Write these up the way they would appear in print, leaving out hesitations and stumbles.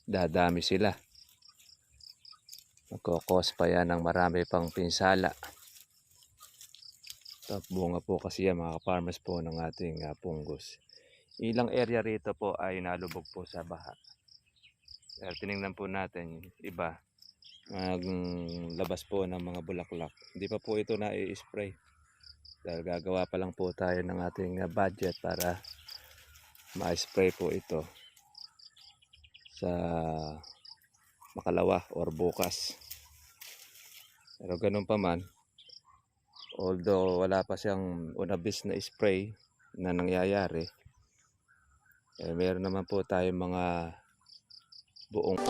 dadami sila. Magkokos pa yan ng marami pang pinsala. Top bunga po kasi yan mga farmers po ng ating punggos. Ilang area rito po ay nalubog po sa baha. Pero tinignan po natin, iba labas po ng mga bulaklak. Hindi pa po ito na-i-spray. Dahil gagawa pa lang po tayo ng ating budget para ma-spray po ito sa makalawa or bukas. Pero ganun pa man, although wala pa siyang unabis na spray na nangyayari, meron naman po tayong mga buong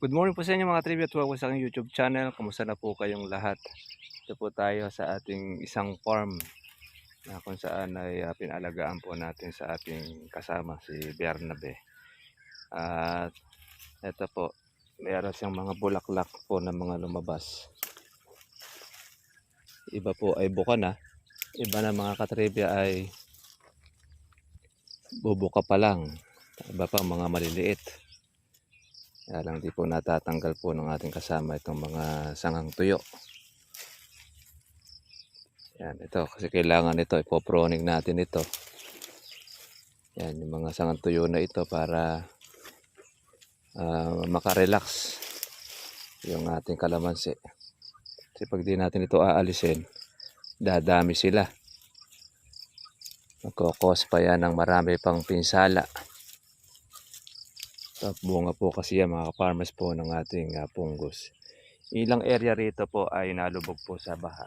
Good morning po sa inyo mga trivia at welcome sa aking YouTube channel. Kamusta na po kayong lahat? Ito po tayo sa ating isang farm na kung saan ay pinalagaan po natin sa ating kasama si Bernabe. At ito po, meron siyang mga bulaklak po na mga lumabas. Iba po ay buka na. Iba na mga katrivia ay bubuka pa lang. Iba pa mga maliliit. Kaya lang di po natatanggal po ng ating kasama itong mga sangang tuyo. Yan, ito kasi kailangan ito, ipoproning natin ito. Yan, yung mga sangang tuyo na ito para makarelax yung ating kalamansi. Kasi pag di natin ito aalisin, dadami sila. Magkokos pa yan ng marami pang pinsala. Top bunga po kasi yan mga farmers po ng ating punggos. Ilang area rito po ay nalubog po sa baha.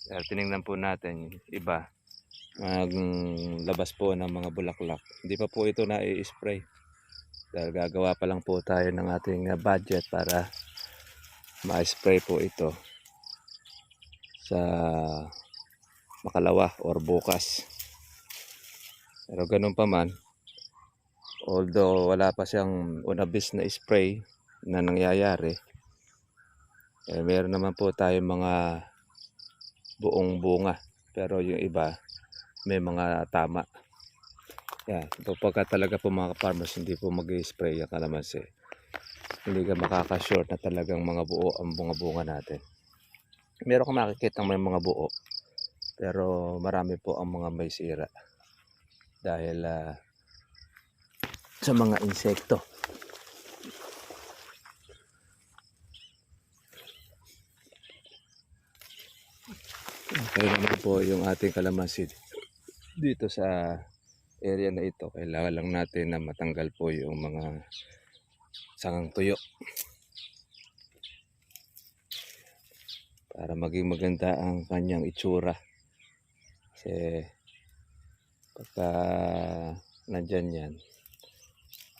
Pero tinignan po natin, iba labas po ng mga bulaklak. Hindi pa po ito na-i-spray. Dahil gagawa pa lang po tayo ng ating budget para ma-spray po ito sa makalawa or bukas. Pero ganun pa man, although wala pa siyang unabis na spray na nangyayari, meron naman po tayong mga buong bunga. Pero yung iba, may mga tama. Yan, pagka talaga po mga farmers hindi po mag-spray yung kalamansi, hindi ka makaka-short na talagang mga buo ang bunga-bunga natin. Meron ka makikita may mga buo, pero marami po ang mga may sira dahil sa mga insekto. Okay naman po yung ating kalamansi dito sa area na ito. Kailangan lang natin na matanggal po yung mga sangang tuyo para maging maganda ang kanyang itsura. Kasi pagka nandyan yan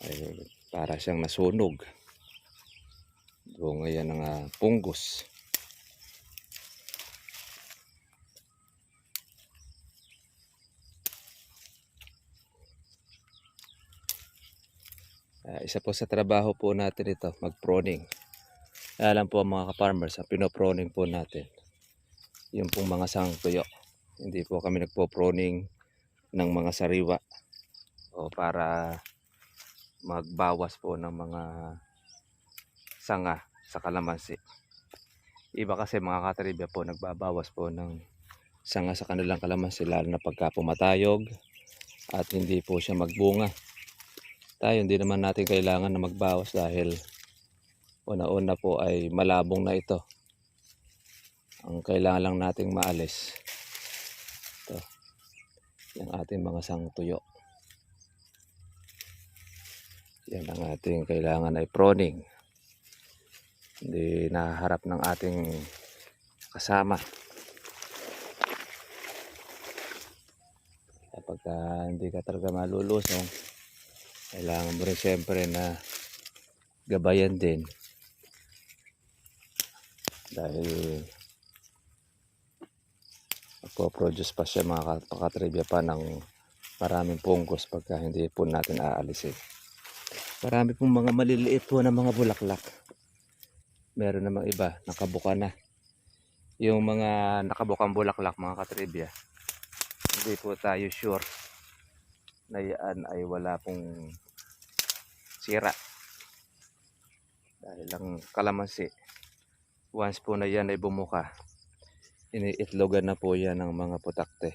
ay para siyang nasunog. Bunga yan ng punggos. Isa po sa trabaho po natin ito, mag-proning. Alam po mga ka-farmers, ang pinoproning po natin yung pong mga sangang tuyo. Hindi po kami nagpo-proning ng mga sariwa o para magbawas po ng mga sanga sa kalamansi. Iba kasi mga katribya po nagbabawas po ng sanga sa kanilang kalamansi, lalo na pagka pumatayog at hindi po siya magbunga. Tayo hindi naman natin kailangan na magbawas dahil una-una po ay malabong na ito. Ang kailangan lang nating maalis ito, yung ating mga sangang tuyo. Yan ang ating kailangan ay proning. Hindi naharap ng ating kasama. Kapag hindi ka talaga malulusong, kailangan mo rin siyempre na gabayan din. Dahil nagpo-produce pa siya mga katribya pa ng maraming punggos pagka hindi po natin aalisin. Marami pong mga maliliit po na mga bulaklak. Meron namang iba, nakabuka na. Yung mga nakabukang bulaklak mga katribya, hindi po tayo sure na yan ay wala pong sira. Dahil ang kalamansi, once po na yan ay bumuka, iniitlogan na po yan ng mga putakte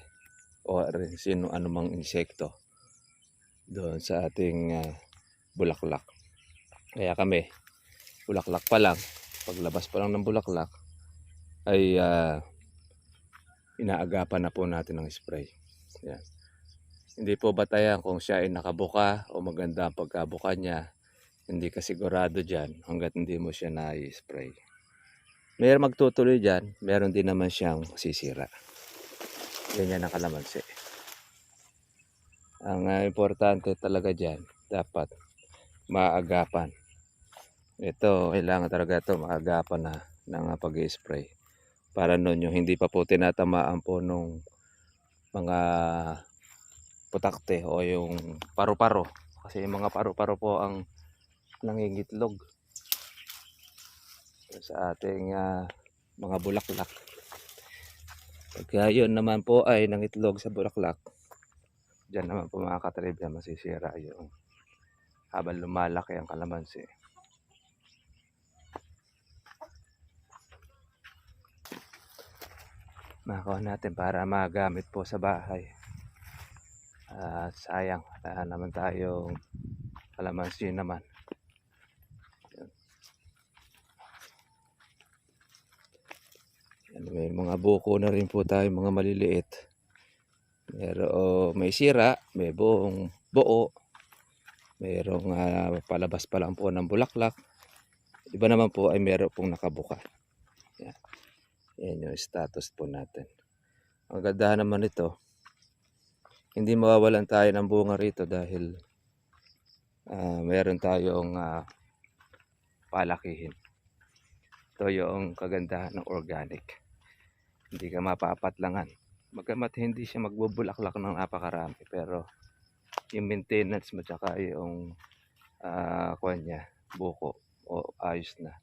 o rin sino anumang insekto doon sa ating bulaklak. Kaya kami, bulaklak pa lang, paglabas pa lang ng bulaklak, ay inaagapan na po natin ng spray. Yan. Hindi po batayan kung siya ay nakabuka o maganda ang pagkabuka niya. Hindi ka sigurado dyan hanggat hindi mo siya na-spray. Mayroon magtutuloy dyan, meron din naman siyang sisira. Ganyan ang kalamansi. Ang importante talaga dyan, dapat maagapan. Ito, kailangan talaga ito maagapan na ng pag-spray. Para noon yung hindi pa po tinatamaan po nung mga putakte o yung paru-paro. Kasi yung mga paru-paro po ang nangingitlog sa ating mga bulaklak. Pagka yun naman po ay nangitlog sa bulaklak, dyan naman po mga katribya masisira yung habang lumalaki ang kalamansi. Makuha natin para magamit po sa bahay. Sayang, naman tayong kalamansi naman. Yan, may mga buko na rin po tayo, mga maliliit. May sira, may buong buo. Mayroong palabas pa lang po ng bulaklak. Iba naman po ay meron pong nakabuka. Yan. Yan yung status po natin. Ang gandahan naman ito, hindi mawawalan tayo ng bunga rito dahil meron tayong palakihin. Ito yung kagandahan ng organic. Hindi ka mapapatlangan. Magamat hindi siya magbubulaklak ng napakarami, pero yung maintenance mo tsaka yung niya, buko o ayos na.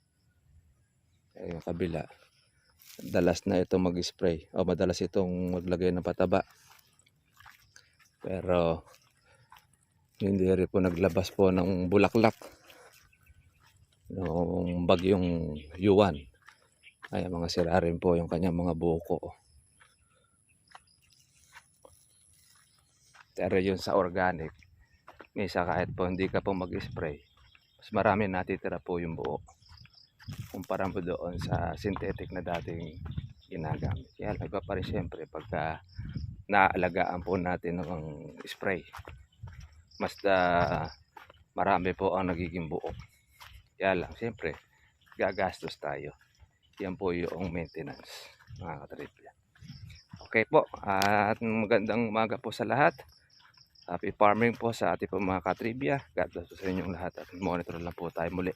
Yung kabila, dalas na ito mag-spray o madalas itong maglagay ng pataba, pero hindi rin po naglabas po ng bulaklak noong bagyong Yuan. Ay mga sira rin po yung kanyang mga buko. Pero yun sa organic, misa kahit po hindi ka po mag-spray, mas marami natitira po yung buo kumpara mo doon sa synthetic na dating ginagamit. Kaya iba pa rin siyempre pagka naalagaan po natin ng spray, mas marami po ang nagiging buo. Kaya lang siyempre gagastos tayo. Yan po yung maintenance mga katribya. Okay po, at magandang umaga po sa lahat. Happy farming po sa ating po mga katribya. God bless po sa inyong lahat at monitor lang po tayo muli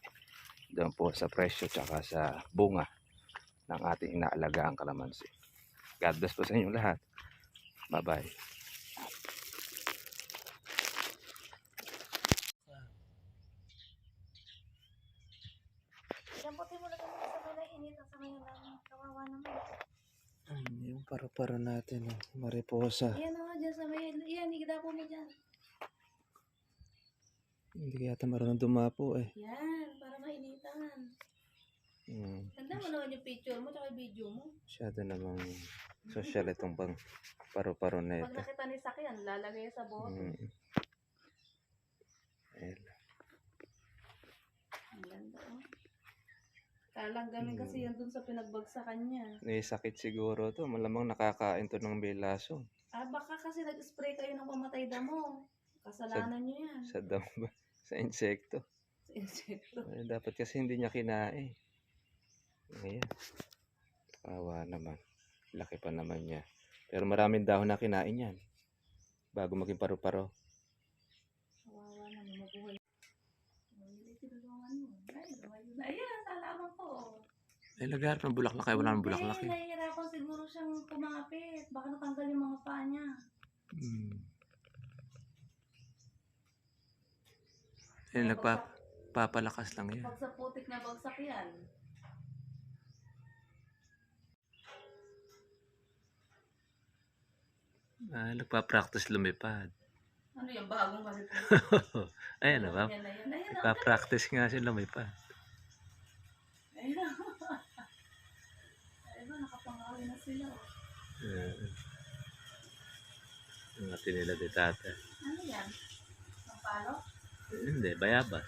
doon po sa presyo tsaka sa bunga ng ating inaalagaan kalamansi. God bless po sa inyong lahat. Bye bye. Damputin mo na kami sa may init at sa may kawawa naman. Yung paru-paro natin, mariposa. Yan o, dyan sa may, yan, ikidapo mo dyan. Hindi yata marunong dumapo eh. Yan, para mainitan. Ganda mo naman yung picture mo tsaka yung video mo. Masyado namang social itong pang paru-paro na Pag ito. nakita ni Sakyan, lalagay sa boto. Ayan. Ang ganda o. Kalanggamin kasi yan dun sa pinagbagsakan niya. May sakit siguro to. Malamang nakakain to ng bilaso. Baka kasi nag-spray kayo ng pamatay damo. Kasalanan niyo yan. Sa damo, sa insekto. Sa insekto. Dapat kasi hindi niya kinain. Ayan. Kawawa naman. Laki pa naman niya. Pero maraming dahon na kinain yan. Bago maging paru-paro. Kawawa naman, mabuhay. Tinulungan mo. Ay, ayan, salamat po. Eh, naghahanap ng bulaklak, kaya wala ng bulaklak Hindi, eh. nahihirapan siguro siyang kumapit. Baka natanggal yung mga paa niya. Hmm. Eh, Eh, nagpapalakas lang yan. pag sa putik na bagsak yan. Ah, nagpa-practice lumipad. Ano yung bagong malipit? Ayan na ba? Ayan na, ayan na, ayan na. Nagpa-practice nga siya lumipad. Ayan na. Ayan na, nakapangawi na sila. Ang nila di tata. Ano yan? Ang palo? Hindi, bayabas.